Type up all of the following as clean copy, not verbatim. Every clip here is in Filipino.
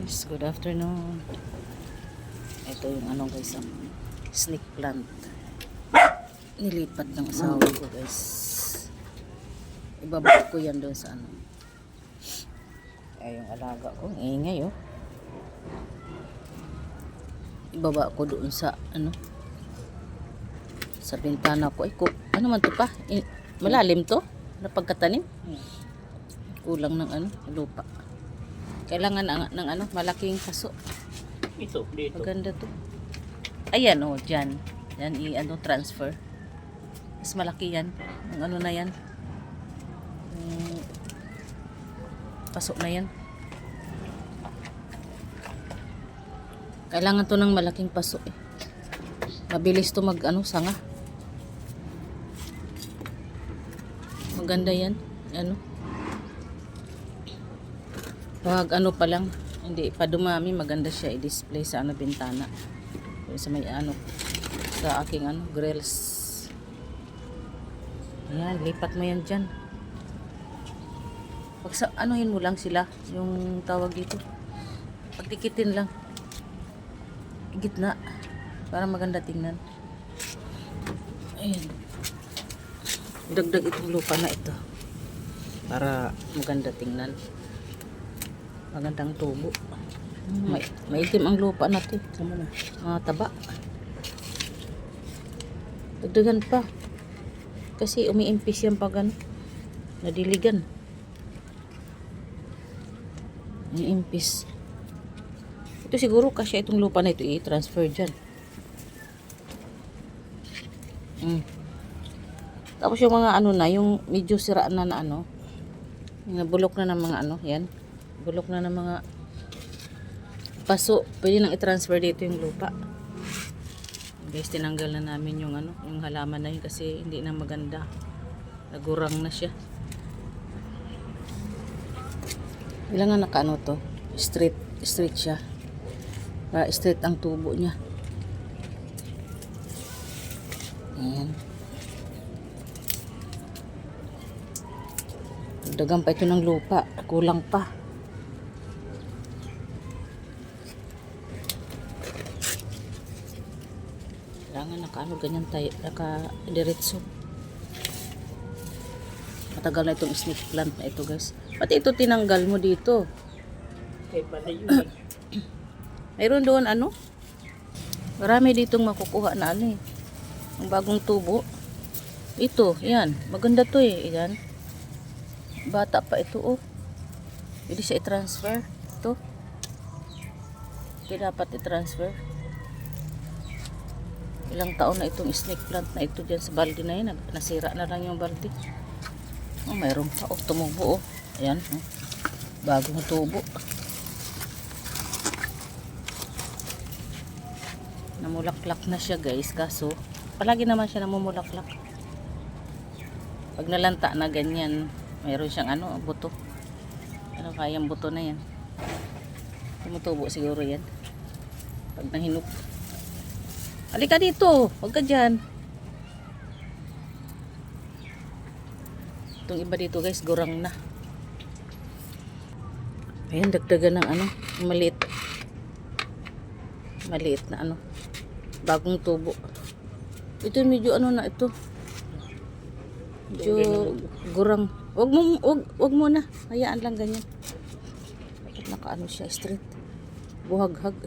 guys, good afternoon. Ito yung ano guys, ang snake plant. Nilipat ng asawa ko guys. Ibabalik ko yan doon sa ano. Ay, yung alaga ko, ingay oh. Ibaba ko doon sa ano, sa bintana ko. Ay, ano man to pa? Malalim to? Na pagkatanim? Kulang ng ano, lupa. Kailangan ng ano, malaking paso. Ito, dito. Maganda to. Ayan oh, dyan. Yan i-ano, transfer. Mas malaki yan. Ang ano na yan. Paso na yan. Kailangan to ng malaking paso eh. Mabilis to mag ano, sanga. Maganda yan. Ano. Pag ano pa lang, hindi pa dumami, maganda siya i-display sa ano, bintana. Sa may ano, sa aking ano, grills. Ayan, lipat mo yan dyan. Pag sa, anuhin mo lang sila, yung tawag dito. Pagtikitin lang. Gitna. Para maganda tingnan. Ayan. Dagdag itong lupa na ito. Para maganda tingnan. Magandang tubo. Maitim ang lupa natin. Sama na. Mga taba. Dagdagan pa. Kasi umiimpis yan pag ano. Nadiligan. Umiimpis. Ito siguro kasi itong lupa na ito i-transfer dyan. Tapos yung mga ano na, yung medyo siraan na ano. Yung nabulok na ng mga ano, yan. Bulok na ng mga paso. Pwede nang i-transfer dito yung lupa. Guys, tinanggal na namin yung ano, yung halaman na yun kasi hindi na maganda. Nagurang na siya. Ilangan naka ano to? Straight siya. Para straight ang tubo niya. Ayan. Dagan pa ito ng lupa. Kulang pa. Kailangan naka-ano ganyan tayo, naka-diretso. Matagal na itong snake plant na ito guys. Pati ito tinanggal mo dito. Kaya pala yun. Mayroon doon ano? Marami ditong makukuha na ano eh. Ang bagong tubo. Ito, yan. Maganda to eh. Yan. Bata pa ito oh. Pwede siya i-transfer. Ito. Ito dapat i-transfer. Ilang taon na itong snake plant na ito dyan sa balde na yan. Nasira na lang yung balde. Oh, mayroon pa. Oh, tumubo oh. Ayan. Oh. Bagong tubo. Namulaklak na siya guys. Kaso, palagi naman siya namumulaklak. Pag nalanta na ganyan, mayroon siyang ano, buto. Ano kayang buto na yan. Tumutubo siguro yan. Pag nahinog. Halika dito. Huwag ka dyan. Itong iba dito guys, gurang na. Ayan, dagdagan ng ano, maliit. Maliit na ano. Bagong tubo. Ito medyo ano na ito. Medyo gurang. Wag mo na. Hayaan lang ganyan. Naka ano siya, straight. Buhag-hag.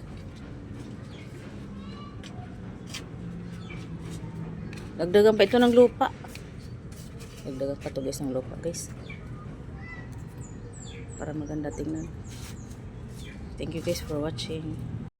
Dagdagan pa ito ng lupa. Dagdagan pa ito guys ng lupa guys. Para maganda tingnan. Thank you guys for watching.